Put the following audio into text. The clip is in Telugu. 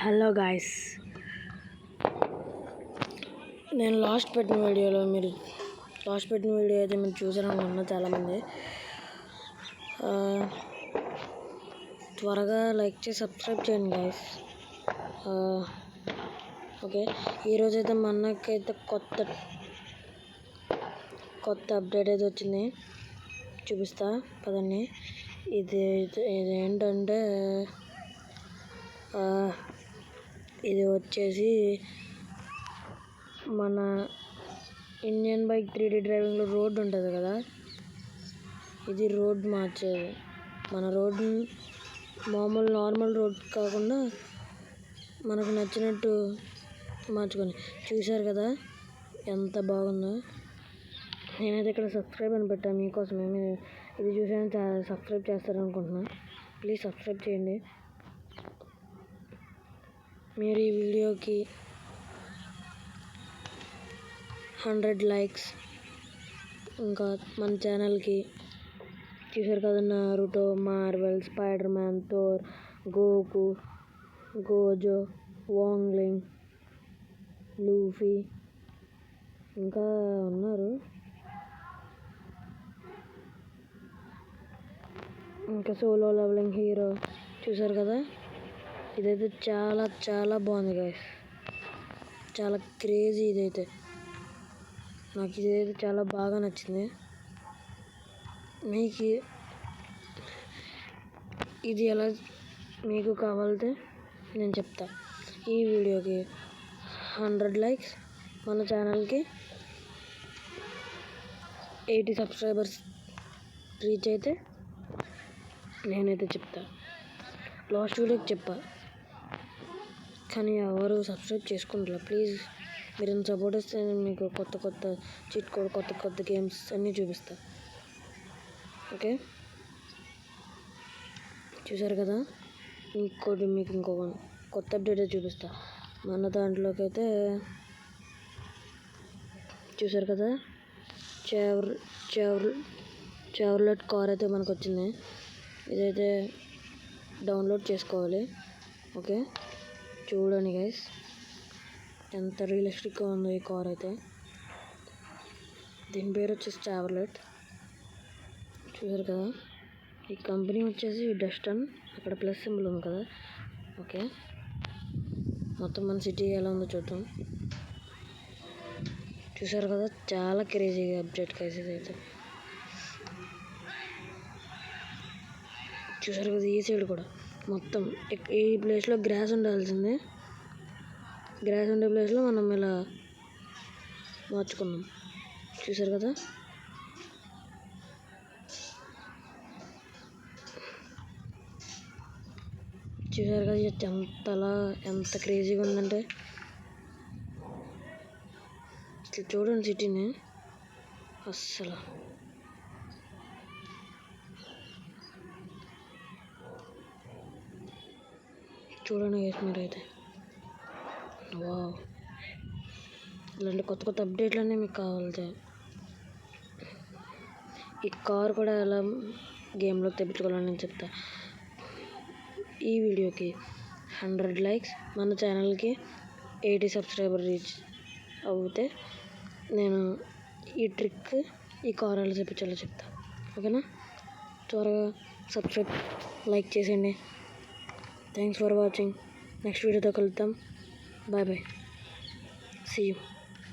హలో గాయస్, నేను లాస్ట్ పెట్టిన వీడియో అయితే మీరు చూసారనుకుంటున్నా. చాలామంది త్వరగా లైక్ చేసి సబ్స్క్రైబ్ చేయండి గాయస్. ఓకే, ఈరోజైతే మనకైతే కొత్త అప్డేట్ అయితే వచ్చింది, చూపిస్తా పదండి. ఇదేంటంటే ఇది వచ్చేసి మన ఇండియన్ బైక్ 3D డ్రైవింగ్లో రోడ్డు ఉంటుంది కదా, ఇది రోడ్ మార్చేది. మన రోడ్డు మామూలు నార్మల్ రోడ్ కాకుండా మనకు నచ్చినట్టు మార్చుకొని. చూశారు కదా ఎంత బాగుందో. నేనైతే ఇక్కడ సబ్స్క్రైబ్ అని పెట్టాను మీకోసమే. ఇది చూసాను, చాలా సబ్స్క్రైబ్ చేస్తారనుకుంటున్నాను. ప్లీజ్ సబ్స్క్రైబ్ చేయండి. మీరు ఈ వీడియోకి 100 లైక్స్, ఇంకా మన ఛానల్కి చూసారు కదా, Naruto, Marvel, Spider Man, Thor, Goku, Gojo, Wang Ling, Luffy, ఇంకా ఉన్నారు, ఇంకా సోలో లెవెలింగ్ హీరో. చూసారు కదా, ఇదైతే చాలా చాలా బాగుంది గాయస్, చాలా క్రేజీ. నాకు ఇదైతే చాలా బాగా నచ్చింది. మీకు ఇది ఎలా మీకు కావాలంటే నేను చెప్తా. ఈ వీడియోకి 100 లైక్స్, మన ఛానల్కి 80 సబ్స్క్రైబర్స్ రీచ్ అయితే నేనైతే చెప్తా. లాస్ట్ వీడియోకి చెప్పా కానీ ఎవరు సబ్స్క్రైబ్ చేసుకుంటారు. ప్లీజ్ మీరు సపోర్ట్ ఇస్తే నేను మీకు కొత్త చీట్ కోడ్, కొత్త గేమ్స్ అన్నీ చూపిస్తా. ఓకే, చూసారు కదా, మీకు ఇంకొక కొత్త అప్డేట్ చూపిస్తా. మన దాంట్లోకి అయితే చూసారు కదా, చెవర్లెట్ కార్ అయితే మనకు వచ్చింది. ఇదైతే డౌన్లోడ్ చేసుకోవాలి. ఓకే, చూడండి గైస్, ఎంత రియలిస్టిక్గా ఉందో ఈ కార్ అయితే. దీని పేరు వచ్చేసి చెవర్లెట్. చూసారు కదా, ఈ కంపెనీ వచ్చేసి డస్టన్, అక్కడ ప్లస్ సింబల్ ఉంది కదా. ఓకే, మొత్తం మన సిటీ ఎలా ఉందో చూద్దాం. చూసారు కదా, చాలా క్రేజీగా అప్డేట్ గైస్ ఇదైతే. చూసారు కదా, ఈ సైడ్ కూడా మొత్తం ఈ ప్లేస్లో గ్రాస్ ఉండాల్సిందే. గ్రాస్ ఉండే ప్లేస్లో మనం ఇలా మార్చుకున్నాం. చూసారు కదా, ఎంత క్రేజీగా ఉందంటే. చూడండి సిటీని అస్సలు. చూడండి గైస్ మీరైతే. వావ్, ఇలాంటి కొత్త అప్డేట్లన్నీ మీకు కావాలి. ఈ కార్ కూడా ఎలా గేమ్లోకి తెప్పించుకోవాలని నేను చెప్తా. ఈ వీడియోకి 100 లైక్స్, మన ఛానల్కి 80 సబ్స్క్రైబర్ రీచ్ అవుతే నేను ఈ కార్ ఎలా తెప్పించాలో చెప్తా. ఓకేనా, త్వరగా సబ్స్క్రైబ్, లైక్ చేసేయండి. Thanks for watching. నెక్స్ట్ వీడియోతో కలుద్దాం. Bye, see you.